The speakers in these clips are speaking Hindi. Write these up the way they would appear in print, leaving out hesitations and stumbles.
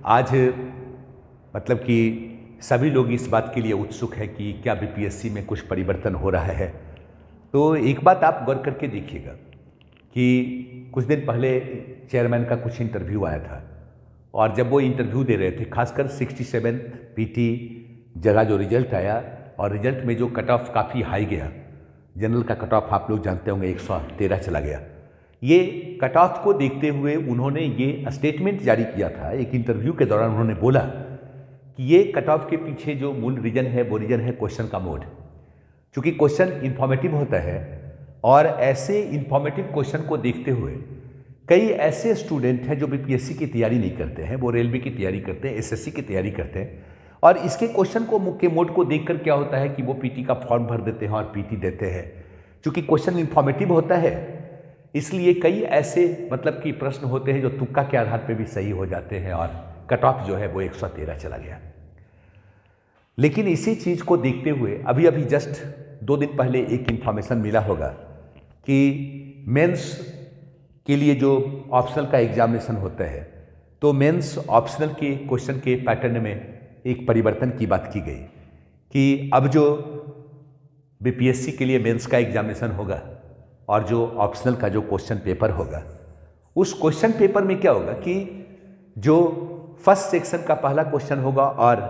आज मतलब कि सभी लोग इस बात के लिए उत्सुक हैं कि क्या बीपीएससी में कुछ परिवर्तन हो रहा है। तो एक बात आप गौर करके देखिएगा कि कुछ दिन पहले चेयरमैन का कुछ इंटरव्यू आया था और जब वो इंटरव्यू दे रहे थे, खासकर 67 पीटी जगह जो रिजल्ट आया और रिजल्ट में जो कट ऑफ काफ़ी हाई गया, जनरल का कट ऑफ आप लोग जानते होंगे 113 चला गया। ये कट ऑफ को देखते हुए उन्होंने ये स्टेटमेंट जारी किया था। एक इंटरव्यू के दौरान उन्होंने बोला कि ये कट ऑफ के पीछे जो मूल रीजन है वो रीजन है क्वेश्चन का मोड। चूँकि क्वेश्चन इंफॉर्मेटिव होता है और ऐसे इंफॉर्मेटिव क्वेश्चन को देखते हुए कई ऐसे स्टूडेंट हैं जो बीपीएससी की तैयारी नहीं करते हैं, वो रेलवे की तैयारी करते हैं, एसएससी की तैयारी करते हैं और इसके क्वेश्चन को मुख्य मोड को देखकर क्या होता है कि वो पीटी का फॉर्म भर देते हैं और पीटी देते हैं। चूँकि क्वेश्चन इंफॉर्मेटिव होता है इसलिए कई ऐसे मतलब कि प्रश्न होते हैं जो तुक्का के आधार पे भी सही हो जाते हैं और कट ऑफ जो है वो 113 चला गया। लेकिन इसी चीज़ को देखते हुए अभी अभी जस्ट 2 दिन पहले एक इंफॉर्मेशन मिला होगा कि मेंस के लिए जो ऑप्शनल का एग्जामिनेशन होता है, तो मेंस ऑप्शनल के क्वेश्चन के पैटर्न में एक परिवर्तन की बात की गई कि अब जो बीपीएससी के लिए मेंस का एग्जामिनेशन होगा और जो ऑप्शनल का जो क्वेश्चन पेपर होगा, उस क्वेश्चन पेपर में क्या होगा कि जो फर्स्ट सेक्शन का पहला क्वेश्चन होगा और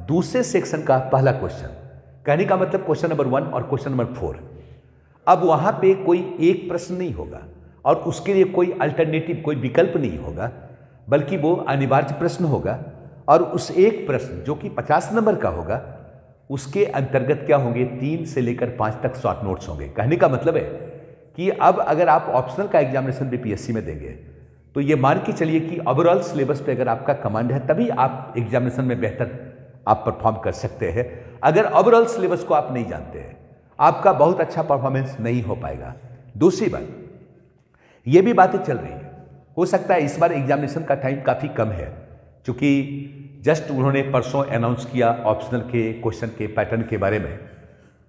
दूसरे सेक्शन का पहला क्वेश्चन, कहने का मतलब क्वेश्चन नंबर 1 और क्वेश्चन नंबर 4, अब वहाँ पे कोई एक प्रश्न नहीं होगा और उसके लिए कोई अल्टरनेटिव, कोई विकल्प नहीं होगा, बल्कि वो अनिवार्य प्रश्न होगा और उस एक प्रश्न जो कि 50 नंबर का होगा उसके अंतर्गत क्या होंगे 3 से लेकर 5 तक शॉर्ट नोट्स होंगे। कहने का मतलब है कि अब अगर आप ऑप्शनल का एग्जामिनेशन बीपीएससी में देंगे तो ये मान के चलिए कि ओवरऑल सिलेबस पे अगर आपका कमांड है तभी आप एग्जामिनेशन में बेहतर आप परफॉर्म कर सकते हैं। अगर ओवरऑल सिलेबस को आप नहीं जानते हैं आपका बहुत अच्छा परफॉर्मेंस नहीं हो पाएगा। दूसरी बात, ये भी बातें चल रही है, हो सकता है इस बार एग्जामिनेशन का टाइम काफ़ी कम है, क्योंकि जस्ट उन्होंने परसों अनाउंस किया ऑप्शनल के क्वेश्चन के पैटर्न के बारे में।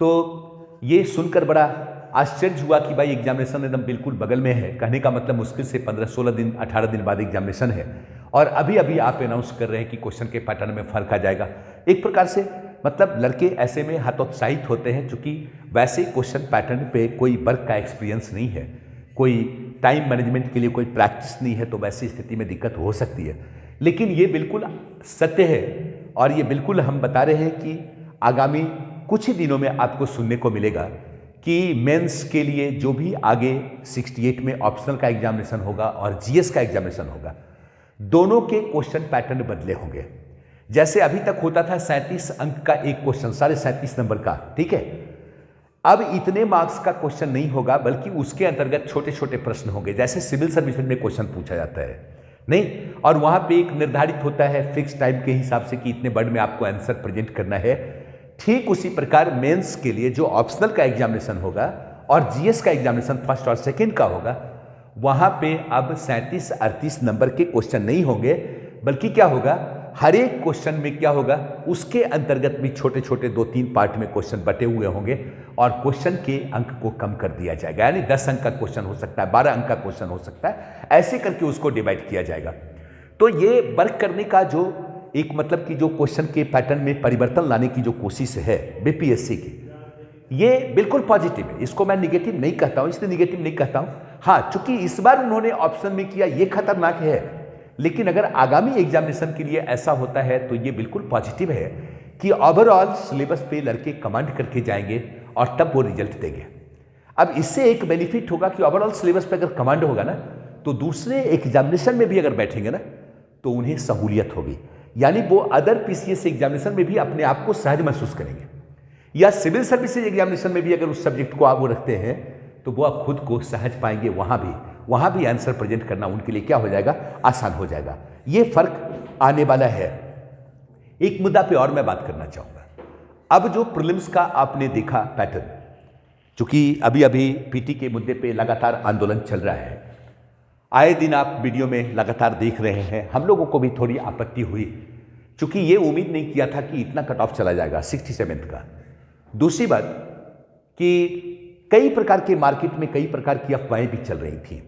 तो ये सुनकर बड़ा आश्चर्य हुआ कि भाई एग्जामिनेशन एकदम बिल्कुल बगल में है। कहने का मतलब मुश्किल से 15-16 दिन 18 दिन बाद एग्जामिनेशन है और अभी अभी आप अनाउंस कर रहे हैं कि क्वेश्चन के पैटर्न में फर्क आ जाएगा। एक प्रकार से मतलब लड़के ऐसे में हतोत्साहित होते हैं, चूँकि वैसे क्वेश्चन पैटर्न पे कोई वर्क का एक्सपीरियंस नहीं है, कोई टाइम मैनेजमेंट के लिए कोई प्रैक्टिस नहीं है, तो वैसी स्थिति में दिक्कत हो सकती है। लेकिन ये बिल्कुल सत्य है और ये बिल्कुल हम बता रहे हैं कि आगामी कुछ ही दिनों में आपको सुनने को मिलेगा कि मेंस के लिए जो भी आगे 68 में ऑप्शनल का एग्जामिनेशन होगा और जीएस का एग्जामिनेशन होगा, दोनों के क्वेश्चन पैटर्न बदले होंगे। जैसे अभी तक होता था 37 अंक का एक क्वेश्चन, 37.5 नंबर का, ठीक है, अब इतने मार्क्स का क्वेश्चन नहीं होगा बल्कि उसके अंतर्गत छोटे छोटे प्रश्न होंगे, जैसे सिविल सर्विस में क्वेश्चन पूछा जाता है नहीं, और वहां पे एक निर्धारित होता है फिक्स टाइम के हिसाब से कि इतने वर्ड में आपको आंसर प्रेजेंट करना है। ठीक उसी प्रकार मेंस के लिए जो ऑप्शनल का एग्जामिनेशन होगा और जीएस का एग्जामिनेशन फर्स्ट और सेकंड का होगा, वहां पे अब 37-38 नंबर के क्वेश्चन नहीं होंगे, बल्कि क्या होगा, हर एक क्वेश्चन में क्या होगा, उसके अंतर्गत भी छोटे छोटे 2-3 पार्ट में क्वेश्चन बटे हुए होंगे और क्वेश्चन के अंक को कम कर दिया जाएगा। यानी 10 अंक का क्वेश्चन हो सकता है, 12 अंक का क्वेश्चन हो सकता है, ऐसे करके उसको डिवाइड किया जाएगा। तो ये वर्क करने का जो एक मतलब कि जो क्वेश्चन के पैटर्न में परिवर्तन लाने की जो कोशिश है बीपीएससी की, ये बिल्कुल पॉजिटिव है। इसको मैं निगेटिव नहीं कहता हूं, इसलिए निगेटिव नहीं कहता हूं। हाँ, चूंकि इस बार उन्होंने ऑप्शन में किया, ये खतरनाक है, लेकिन अगर आगामी एग्जामिनेशन के लिए ऐसा होता है तो ये बिल्कुल पॉजिटिव है कि ओवरऑल सिलेबस पे लड़के कमांड करके जाएंगे और तब वो रिजल्ट देंगे। अब इससे एक बेनिफिट होगा कि ओवरऑल सिलेबस पे अगर कमांड होगा ना, तो दूसरे एग्जामिनेशन में भी अगर बैठेंगे ना तो उन्हें सहूलियत होगी, यानी वो अदर पीसीएस एग्जामिनेशन में भी अपने आप को सहज महसूस करेंगे, या सिविल सर्विसेज एग्जामिनेशन में भी अगर उस सब्जेक्ट को वो रखते हैं तो वो आप खुद को सहज पाएंगे, वहाँ भी आंसर प्रेजेंट करना उनके लिए क्या हो जाएगा, आसान हो जाएगा। ये फर्क आने वाला है। एक मुद्दा पे और मैं बात करना चाहूँगा। अब जो प्रीलिम्स का आपने देखा पैटर्न, चूंकि अभी अभी पीटी के मुद्दे पे लगातार आंदोलन चल रहा है, आए दिन आप वीडियो में लगातार देख रहे हैं, हम लोगों को भी थोड़ी आपत्ति हुई, चूंकि ये उम्मीद नहीं किया था कि इतना कट ऑफ चला जाएगा 67 का। दूसरी बात कि कई प्रकार के मार्केट में कई प्रकार की अफवाहें भी चल रही थी।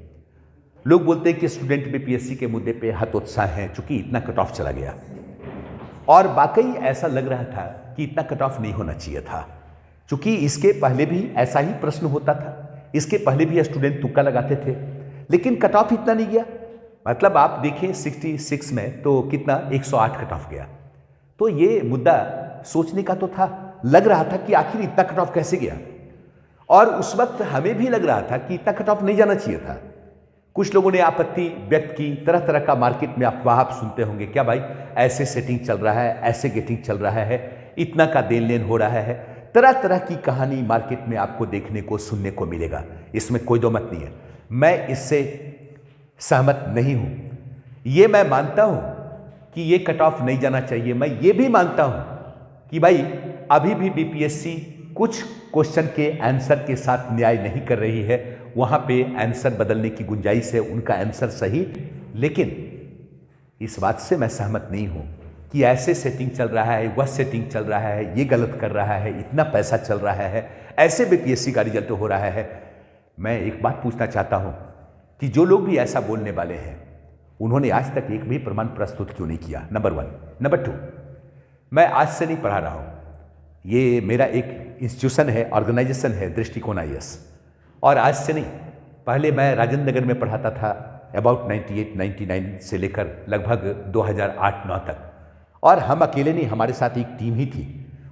लोग बोलते हैं कि स्टूडेंट बीपीएससी के मुद्दे पे हतोत्साह हैं चूंकि इतना कट ऑफ चला गया, और वाकई ऐसा लग रहा था कि इतना कट ऑफ नहीं होना चाहिए था, क्योंकि इसके पहले भी ऐसा ही प्रश्न होता था, इसके पहले भी स्टूडेंट तुक्का लगाते थे, लेकिन कट ऑफ इतना नहीं गया। मतलब आप देखें 66 में तो कितना 108 कट ऑफ गया। तो ये मुद्दा सोचने का तो था, लग रहा था कि आखिर इतना कट ऑफ कैसे गया, और उस वक्त हमें भी लग रहा था कि इतना कट ऑफ नहीं जाना चाहिए था। कुछ लोगों ने आपत्ति व्यक्त की, तरह तरह का मार्केट में अफवाह आप सुनते होंगे, क्या भाई ऐसे सेटिंग चल रहा है, ऐसे गेटिंग चल रहा है, इतना का देन लेन हो रहा है, तरह तरह की कहानी मार्केट में आपको देखने को सुनने को मिलेगा, इसमें कोई दो मत नहीं है। मैं इससे सहमत नहीं हूं। ये मैं मानता हूं कि ये कट ऑफ नहीं जाना चाहिए। मैं ये भी मानता हूं कि भाई अभी भी बीपीएससी कुछ क्वेश्चन के आंसर के साथ न्याय नहीं कर रही है, वहां पे आंसर बदलने की गुंजाइश है, उनका आंसर सही, लेकिन इस बात से मैं सहमत नहीं हूं कि ऐसे सेटिंग चल रहा है, वह सेटिंग चल रहा है, ये गलत कर रहा है, इतना पैसा चल रहा है, ऐसे बीपीएससी का रिजल्ट हो रहा है। मैं एक बात पूछना चाहता हूं कि जो लोग भी ऐसा बोलने वाले हैं उन्होंने आज तक एक भी प्रमाण प्रस्तुत क्यों नहीं किया, नंबर 1। नंबर 2, मैं आज से नहीं पढ़ा रहा हूं, ये मेरा एक इंस्टीट्यूशन है, ऑर्गेनाइजेशन है दृष्टिकोण IAS, और आज से नहीं, पहले मैं राजेंद्र नगर में पढ़ाता था अबाउट 98-99 से लेकर लगभग 2008-9 तक, और हम अकेले नहीं, हमारे साथ एक टीम ही थी।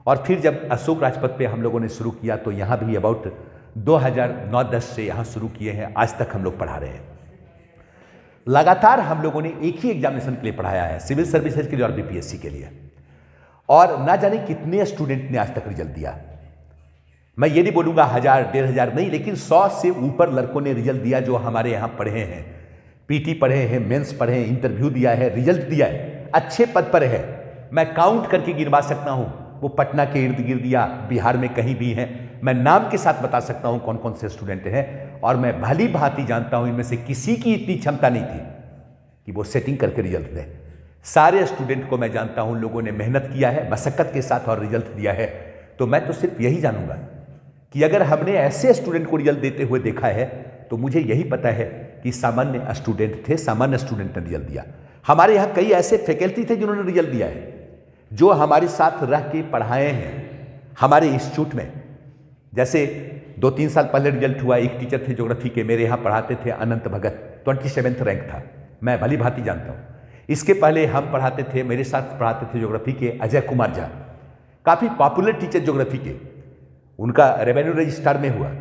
और फिर जब अशोक राजपथ पे हम लोगों ने शुरू किया तो यहाँ भी अबाउट 2009-10 से यहाँ शुरू किए हैं, आज तक हम लोग पढ़ा रहे हैं। लगातार हम लोगों ने एक ही एग्जामिनेशन के लिए पढ़ाया है, सिविल सर्विसेज के लिए और बीपीएससी के लिए, और ना जाने कितने स्टूडेंट ने आज तक रिजल्ट दिया। मैं ये नहीं बोलूँगा 1000, 1500 नहीं, लेकिन 100 से ऊपर लड़कों ने रिजल्ट दिया जो हमारे यहाँ पढ़े हैं, पीटी पढ़े हैं, मेंस पढ़े हैं, इंटरव्यू दिया है, रिजल्ट दिया है, अच्छे पद पर है। मैं काउंट करके गिनवा सकता हूँ, वो पटना के इर्द गिर्द या बिहार में कहीं भी हैं, मैं नाम के साथ बता सकता हूँ कौन कौन से स्टूडेंट हैं, और मैं भली भांति जानता हूँ इनमें से किसी की इतनी क्षमता नहीं थी कि वो सेटिंग करके रिजल्ट दें। सारे स्टूडेंट को मैं जानता हूँ, लोगों ने मेहनत किया है मशक्कत के साथ और रिजल्ट दिया है। तो मैं तो सिर्फ यही जानूंगा कि अगर हमने ऐसे स्टूडेंट को रिजल्ट देते हुए देखा है तो मुझे यही पता है कि सामान्य स्टूडेंट थे, सामान्य स्टूडेंट ने रिजल्ट दिया। हमारे यहाँ कई ऐसे फैकल्टी थे जिन्होंने रिजल्ट दिया है, जो हमारे साथ रह के पढ़ाए हैं हमारे इंस्टीट्यूट में। जैसे 2-3 साल पहले रिजल्ट हुआ, एक टीचर थे ज्योग्राफी के, मेरे यहाँ पढ़ाते थे, अनंत भगत, 27th रैंक था, मैं भली भांति जानता हूँ। इसके पहले हम पढ़ाते थे, मेरे साथ पढ़ाते थे ज्योग्राफी के अजय कुमार झा, काफ़ी पॉपुलर टीचर ज्योग्राफी के, उनका रेवेन्यू रजिस्ट्रार में हुआ।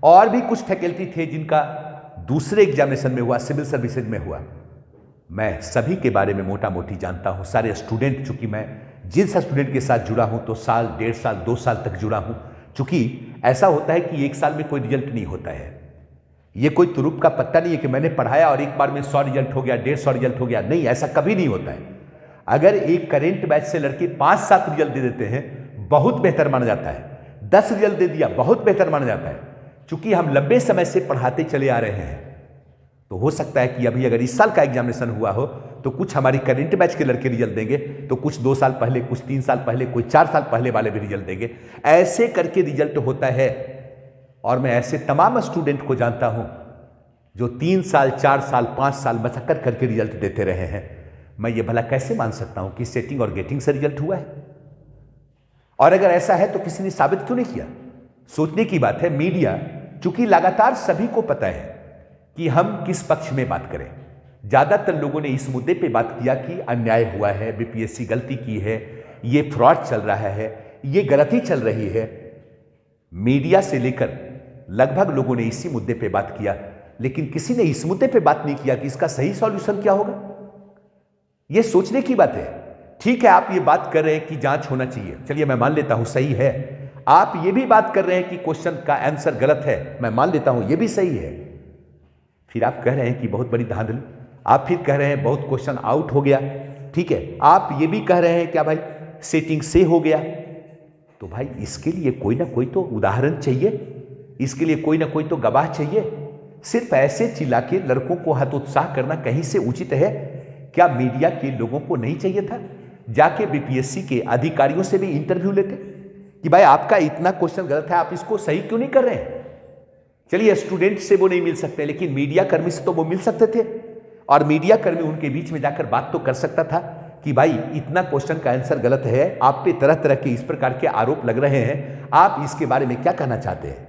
और भी कुछ फैकल्टी थे जिनका दूसरे एग्जामिनेशन में हुआ, सिविल सर्विसेज में हुआ। मैं सभी के बारे में मोटा मोटी जानता हूँ, सारे स्टूडेंट, चूँकि मैं जिस स्टूडेंट के साथ जुड़ा हूँ तो साल, 1.5 साल, 2 साल तक जुड़ा हूँ। चूँकि ऐसा होता है कि 1 साल में कोई रिजल्ट नहीं होता है, ये कोई तुरुप का पत्ता नहीं है कि मैंने पढ़ाया और एक बार में 100 रिजल्ट हो गया, 150 रिजल्ट हो गया, नहीं, ऐसा कभी नहीं होता है। अगर एक करेंट बैच से लड़के 5-7 रिजल्ट दे देते हैं, बहुत बेहतर माना जाता है। 10 रिजल्ट दे दिया, बहुत बेहतर माना जाता है। चूंकि हम लंबे समय से पढ़ाते चले आ रहे हैं, तो हो सकता है कि अभी अगर इस साल का एग्जामिनेशन हुआ हो तो कुछ हमारी करेंट बैच के लड़के रिजल्ट देंगे, तो कुछ 2 साल पहले, कुछ 3 साल पहले, कोई 4 साल पहले वाले भी रिजल्ट देंगे। ऐसे करके रिजल्ट होता है। और मैं ऐसे तमाम स्टूडेंट को जानता हूं जो 3 साल, 4 साल, 5 साल मशक्कत करके रिजल्ट देते रहे हैं। मैं ये भला कैसे मान सकता हूं कि सेटिंग और गेटिंग से रिजल्ट हुआ है? और अगर ऐसा है तो किसी ने साबित क्यों नहीं किया? सोचने की बात है। मीडिया, चूंकि लगातार सभी को पता है कि हम किस पक्ष में बात करें, ज्यादातर लोगों ने इस मुद्दे पे बात किया कि अन्याय हुआ है, बीपीएससी गलती की है, ये फ्रॉड चल रहा है, ये गलती चल रही है। मीडिया से लेकर लगभग लोगों ने इसी मुद्दे पे बात किया, लेकिन किसी ने इस मुद्दे पे बात नहीं किया कि इसका सही सॉल्यूशन क्या होगा। यह सोचने की बात है। ठीक है, आप ये बात कर रहे हैं कि जांच होना चाहिए, चलिए मैं मान लेता हूं सही है। आप ये भी बात कर रहे हैं कि क्वेश्चन का आंसर गलत है, मैं मान लेता हूं ये भी सही है। फिर आप कह रहे हैं कि बहुत बड़ी धांधली, आप फिर कह रहे हैं बहुत क्वेश्चन आउट हो गया। ठीक है, आप ये भी कह रहे हैं क्या भाई सेटिंग से हो गया। तो भाई इसके लिए कोई ना कोई तो उदाहरण चाहिए, इसके लिए कोई ना कोई तो गवाह चाहिए। सिर्फ ऐसे चिल्ला के लड़कों को हतोत्साह करना कहीं से उचित है क्या? मीडिया के लोगों को नहीं चाहिए था जाके बीपीएससी के अधिकारियों से भी इंटरव्यू लेते कि भाई आपका इतना क्वेश्चन गलत है, आप इसको सही क्यों नहीं कर रहे हैं? चलिए स्टूडेंट से वो नहीं मिल सकते, लेकिन मीडिया कर्मी से तो वो मिल सकते थे, और मीडिया कर्मी उनके बीच में जाकर बात तो कर सकता था कि भाई इतना क्वेश्चन का आंसर गलत है, आप पे तरह तरह के इस प्रकार के आरोप लग रहे हैं, आप इसके बारे में क्या कहना चाहते हैं।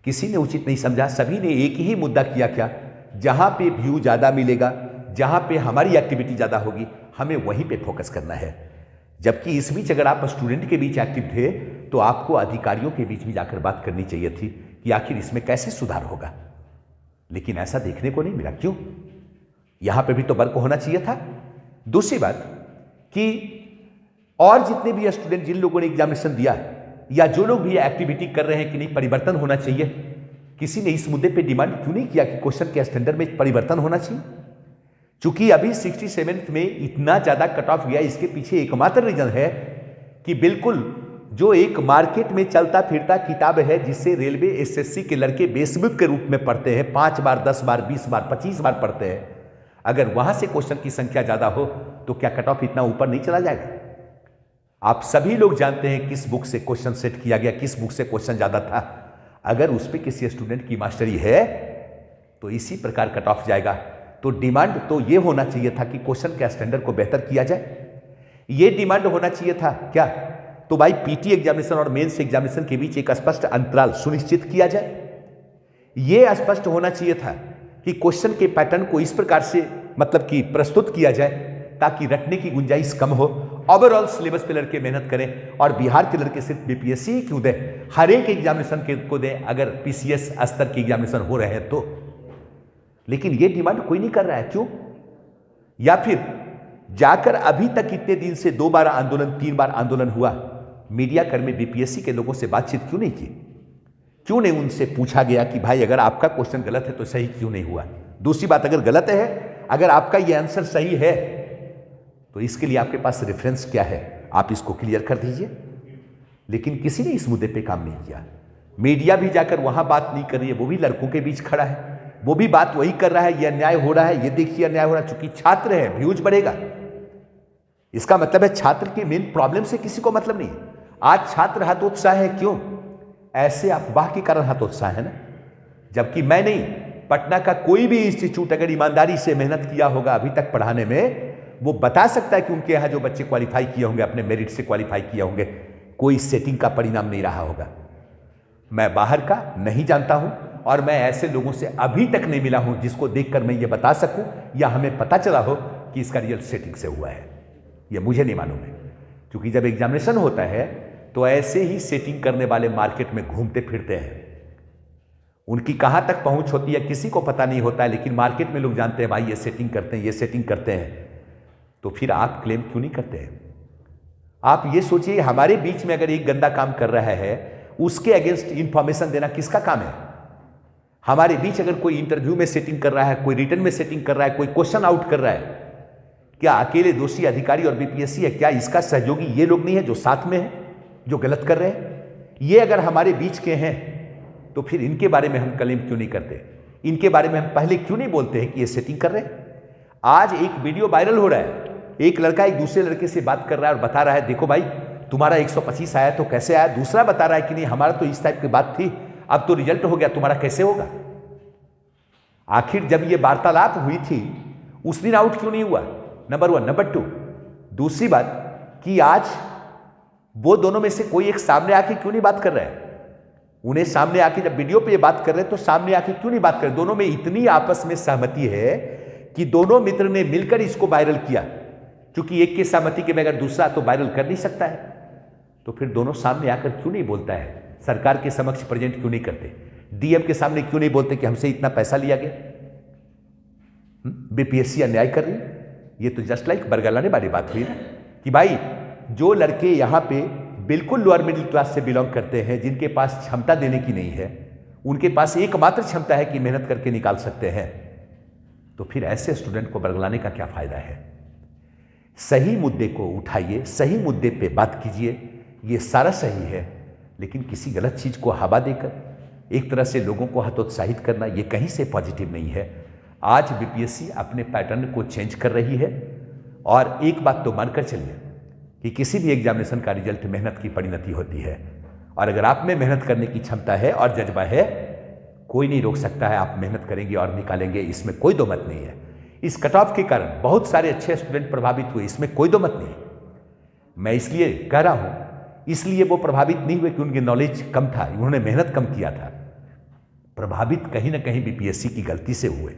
किसी ने उचित नहीं समझा, सभी ने एक ही मुद्दा किया, क्या, जहां पे व्यू ज्यादा मिलेगा, जहां पे हमारी एक्टिविटी ज्यादा होगी, हमें वहीं पे फोकस करना है। जबकि इस बीच अगर आप स्टूडेंट के बीच एक्टिव थे तो आपको अधिकारियों के बीच भी जाकर बात करनी चाहिए थी कि आखिर इसमें कैसे सुधार होगा, लेकिन ऐसा देखने को नहीं मिला। क्यों? यहां पे भी तो वर्क होना चाहिए था। दूसरी बात कि और जितने भी स्टूडेंट, जिन लोगों ने एग्जामिनेशन दिया है या जो लोग भी एक्टिविटी कर रहे हैं कि नहीं परिवर्तन होना चाहिए, किसी ने इस मुद्दे पे डिमांड क्यों नहीं किया कि क्वेश्चन के स्टैंडर्ड में परिवर्तन होना चाहिए? चूंकि अभी 67th में इतना ज्यादा कट ऑफ गया, इसके पीछे एकमात्र रीजन है कि बिल्कुल जो एक मार्केट में चलता फिरता किताब है जिसे रेलवे एसएससी के लड़के बेसबुक के रूप में पढ़ते हैं, 5 बार 10 बार 20 बार 25 बार पढ़ते हैं, अगर वहां से क्वेश्चन की संख्या ज्यादा हो तो क्या कट ऑफ इतना ऊपर नहीं चला जाएगा? आप सभी लोग जानते हैं किस बुक से क्वेश्चन सेट किया गया, किस बुक से क्वेश्चन ज्यादा था। अगर उस पर किसी स्टूडेंट की मास्टरी है तो इसी प्रकार कट ऑफ जाएगा। तो डिमांड तो यह होना चाहिए था कि क्वेश्चन के स्टैंडर्ड को बेहतर किया जाए, यह डिमांड होना चाहिए था। क्या? तो भाई पीटी एग्जामिनेशन और मेंस एग्जामिनेशन के बीच एक स्पष्ट अंतराल सुनिश्चित किया जाए। यह स्पष्ट होना चाहिए था कि क्वेश्चन के पैटर्न को इस प्रकार से मतलब कि प्रस्तुत किया जाए ताकि रटने की गुंजाइश कम हो, ओवरऑल सिलेबस पे लड़के मेहनत करें, और बिहार के लड़के सिर्फ बीपीएससी ही क्यों दें, हर एक एग्जामिनेशन को दें अगर पीसीएस स्तर की एग्जामिनेशन हो रहे हैं तो। लेकिन यह डिमांड कोई नहीं कर रहा है। क्यों? या फिर जाकर अभी तक इतने दिन से 2 बार आंदोलन 3 बार आंदोलन हुआ, मीडिया कर्मी बीपीएससी के लोगों से बातचीत क्यों नहीं की? क्यों नहीं उनसे पूछा गया कि भाई अगर आपका क्वेश्चन गलत है तो सही क्यों नहीं हुआ? दूसरी बात, अगर गलत है, अगर आपका यह आंसर सही है तो इसके लिए आपके पास रेफरेंस क्या है, आप इसको क्लियर कर दीजिए। लेकिन किसी ने इस मुद्दे पे काम नहीं किया। मीडिया भी जाकर वहां बात नहीं कर रही है, वो भी लड़कों के बीच खड़ा है, वो भी बात वही कर रहा है, यह अन्याय हो रहा है, ये देखिए अन्याय हो रहा है। चूंकि छात्र है, व्यूज बढ़ेगा, इसका मतलब है छात्र के मेन प्रॉब्लम से किसी को मतलब नहीं है। आज छात्र हतोत्साह है, क्यों? ऐसे अफवाह के कारण हतोत्साह है ना। जबकि मैं नहीं, पटना का कोई भी इंस्टीट्यूट अगर ईमानदारी से मेहनत किया होगा अभी तक पढ़ाने में, वो बता सकता है कि उनके यहां जो बच्चे क्वालिफाई किए होंगे, अपने मेरिट से क्वालिफाई किए होंगे, कोई सेटिंग का परिणाम नहीं रहा होगा। मैं बाहर का नहीं जानता हूं और मैं ऐसे लोगों से अभी तक नहीं मिला हूं जिसको देखकर मैं ये बता सकूं या हमें पता चला हो कि इसका रिजल्ट सेटिंग से हुआ है। यह मुझे नहीं मालूम है, क्योंकि जब एग्जामिनेशन होता है तो ऐसे ही सेटिंग करने वाले मार्केट में घूमते फिरते हैं। उनकी कहां तक पहुंच होती है किसी को पता नहीं होता है, लेकिन मार्केट में लोग जानते हैं भाई ये सेटिंग करते हैं, ये सेटिंग करते हैं। तो फिर आप क्लेम क्यों नहीं करते हैं? आप ये सोचिए, हमारे बीच में अगर एक गंदा काम कर रहा है, उसके अगेंस्ट इंफॉर्मेशन देना किसका काम है? हमारे बीच अगर कोई इंटरव्यू में सेटिंग कर रहा है, कोई रिटर्न में सेटिंग कर रहा है, कोई क्वेश्चन आउट कर रहा है, क्या अकेले दोषी अधिकारी और बीपीएससी है? क्या इसका सहयोगी ये लोग नहीं है जो साथ में है, जो गलत कर रहे हैं? ये अगर हमारे बीच के हैं तो फिर इनके बारे में हम क्लेम क्यों नहीं करते? इनके बारे में हम पहले क्यों नहीं बोलते हैं कि ये सेटिंग कर रहे हैं? आज एक वीडियो वायरल हो रहा है, एक लड़का एक दूसरे लड़के से बात कर रहा है और बता रहा है देखो भाई तुम्हारा 125 आया तो कैसे आया। दूसरा बता रहा है कि नहीं हमारा तो इस टाइप की बात थी, अब तो रिजल्ट हो गया, तुम्हारा कैसे होगा? आखिर जब ये वार्तालाप हुई थी उस दिन आउट क्यों नहीं हुआ? नंबर 1। नंबर 2, दूसरी बात कि आज वो दोनों में से कोई एक सामने आके क्यों नहीं बात कर रहा है? उन्हें सामने आके जब वीडियो पे ये बात कर रहे हैं तो सामने आके क्यों नहीं बात कर रहे? दोनों में इतनी आपस में सहमति है कि दोनों मित्र ने मिलकर इसको वायरल किया, क्योंकि एक के सहमति के बगैर दूसरा तो वायरल कर नहीं सकता है। तो फिर दोनों सामने आकर क्यों नहीं बोलता है? सरकार के समक्ष प्रेजेंट क्यों नहीं करते? डीएम के सामने क्यों नहीं बोलते कि हमसे इतना पैसा लिया गया, बीपीएससी अन्याय कर रही? ये तो जस्ट लाइक बरगलाने वाली बात हुई ना कि भाई जो लड़के यहां पे बिल्कुल लोअर मिडिल क्लास से बिलोंग करते हैं, जिनके पास क्षमता देने की नहीं है, उनके पास एकमात्र क्षमता है कि मेहनत करके निकाल सकते हैं, तो फिर ऐसे स्टूडेंट को बरगलाने का क्या फायदा है? सही मुद्दे को उठाइए, सही मुद्दे पे बात कीजिए, ये सारा सही है। लेकिन किसी गलत चीज को हवा देकर एक तरह से लोगों को हतोत्साहित करना, ये कहीं से पॉजिटिव नहीं है। आज बीपीएससी अपने पैटर्न को चेंज कर रही है, और एक बात तो मानकर चलिए कि किसी भी एग्जामिनेशन का रिजल्ट मेहनत की परिणति होती है, और अगर आप में मेहनत करने की क्षमता है और जज्बा है कोई नहीं रोक सकता है, आप मेहनत करेंगे और निकालेंगे, इसमें कोई दो मत नहीं है। इस कट ऑफ के कारण बहुत सारे अच्छे स्टूडेंट प्रभावित हुए, इसमें कोई दो मत नहीं है। मैं इसलिए कह रहा हूं, इसलिए वो प्रभावित नहीं हुए कि उनकी नॉलेज कम था, उन्होंने मेहनत कम किया था। प्रभावित कहीं ना कहीं बीपीएससी की गलती से हुए,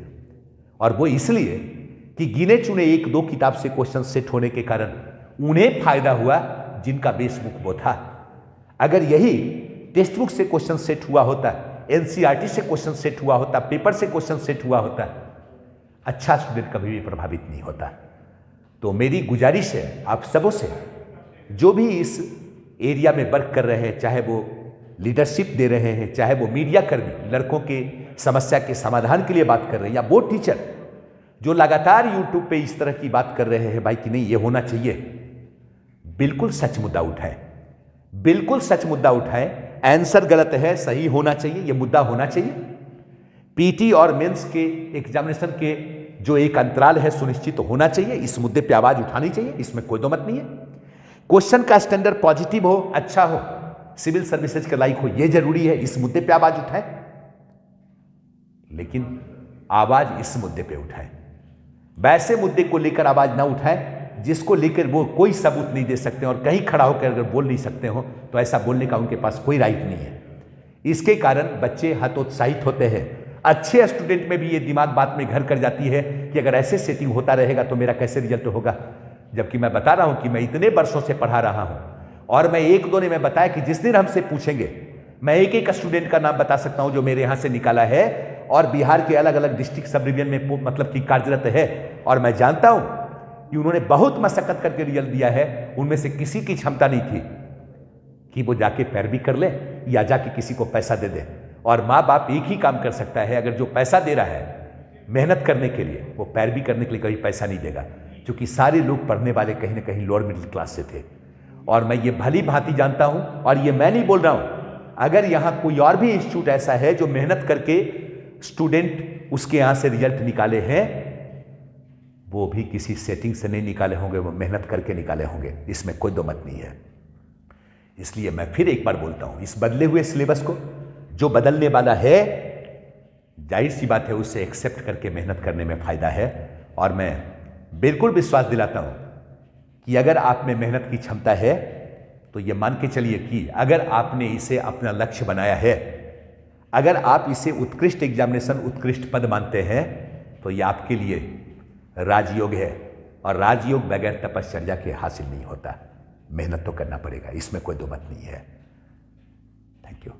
और वो इसलिए कि गिने चुने एक दो किताब से क्वेश्चन सेट होने के कारण उन्हें फायदा हुआ जिनका बेस बुक वो था। अगर यही टेक्स्ट बुक से क्वेश्चन सेट हुआ होता, एनसीईआरटी से क्वेश्चन सेट हुआ होता, पेपर से क्वेश्चन सेट हुआ होता, अच्छा स्टूडेंट कभी भी प्रभावित नहीं होता। तो मेरी गुजारिश है आप सबों से, जो भी इस एरिया में वर्क कर रहे हैं, चाहे वो लीडरशिप दे रहे हैं, चाहे वो मीडिया कर्मी लड़कों के समस्या के समाधान के लिए बात कर रहे हैं, या वो टीचर जो लगातार यूट्यूब पे इस तरह की बात कर रहे हैं, भाई कि नहीं ये होना चाहिए, बिल्कुल सच मुद्दा उठाएं, बिल्कुल सच मुद्दा उठाएं। आंसर गलत है, सही होना चाहिए, ये मुद्दा होना चाहिए। पीटी और मेंस के एग्जामिनेशन के जो एक अंतराल है सुनिश्चित होना चाहिए, इस मुद्दे पे आवाज उठानी चाहिए, इसमें कोई दो मत नहीं है। क्वेश्चन का स्टैंडर्ड पॉजिटिव हो, अच्छा हो, सिविल सर्विसेज के लायक हो, यह जरूरी है, इस मुद्दे पे आवाज उठाएं। लेकिन आवाज इस मुद्दे पे उठाएं, वैसे मुद्दे को लेकर आवाज ना उठाएं जिसको लेकर वो कोई सबूत नहीं दे सकते, और कहीं खड़ा होकर अगर बोल नहीं सकते हो तो ऐसा बोलने का उनके पास कोई राइट नहीं है। इसके कारण बच्चे हतोत्साहित होते हैं। अच्छे स्टूडेंट में भी ये दिमाग बात में घर कर जाती है कि अगर ऐसे सेटिंग होता रहेगा तो मेरा कैसे रिजल्ट होगा। जबकि मैं बता रहा हूं कि मैं इतने वर्षों से पढ़ा रहा हूं, और मैं एक दो ने मैं बताया कि जिस दिन हमसे पूछेंगे, मैं एक एक स्टूडेंट का नाम बता सकता हूं जो मेरे यहां से निकाला है और बिहार के अलग अलग डिस्ट्रिक्ट सब डिवीजन में मतलब कि कार्यरत है, और मैं जानता हूं कि उन्होंने बहुत मशक्कत करके रिजल्ट दिया है। उनमें से किसी की क्षमता नहीं थी कि वो जाके पैरवी कर ले या जाके किसी को पैसा दे दे। और माँ बाप एक ही काम कर सकता है, अगर जो पैसा दे रहा है मेहनत करने के लिए, वो पैरवी करने के लिए कभी पैसा नहीं देगा, क्योंकि सारे लोग पढ़ने वाले कहीं ना कहीं लोअर मिडिल क्लास से थे। और मैं ये भली भांति जानता हूं, और ये मैं नहीं बोल रहा हूं, अगर यहां कोई और भी इंस्टीट्यूट ऐसा है जो मेहनत करके स्टूडेंट उसके यहां से रिजल्ट निकाले हैं, वो भी किसी सेटिंग से नहीं निकाले होंगे, वो मेहनत करके निकाले होंगे, इसमें कोई दो मत नहीं है। इसलिए मैं फिर एक बार बोलता हूं, इस बदले हुए सिलेबस को जो बदलने वाला है, जाहिर सी बात है उससे एक्सेप्ट करके मेहनत करने में फायदा है। और मैं बिल्कुल विश्वास दिलाता हूं कि अगर आप में मेहनत की क्षमता है तो ये मान के चलिए कि अगर आपने इसे अपना लक्ष्य बनाया है, अगर आप इसे उत्कृष्ट एग्जामिनेशन, उत्कृष्ट पद मानते हैं, तो ये आपके लिए राजयोग है। और राजयोग बगैर तपश्चर्या के हासिल नहीं होता, मेहनत तो करना पड़ेगा, इसमें कोई दो मत नहीं है। Thank you.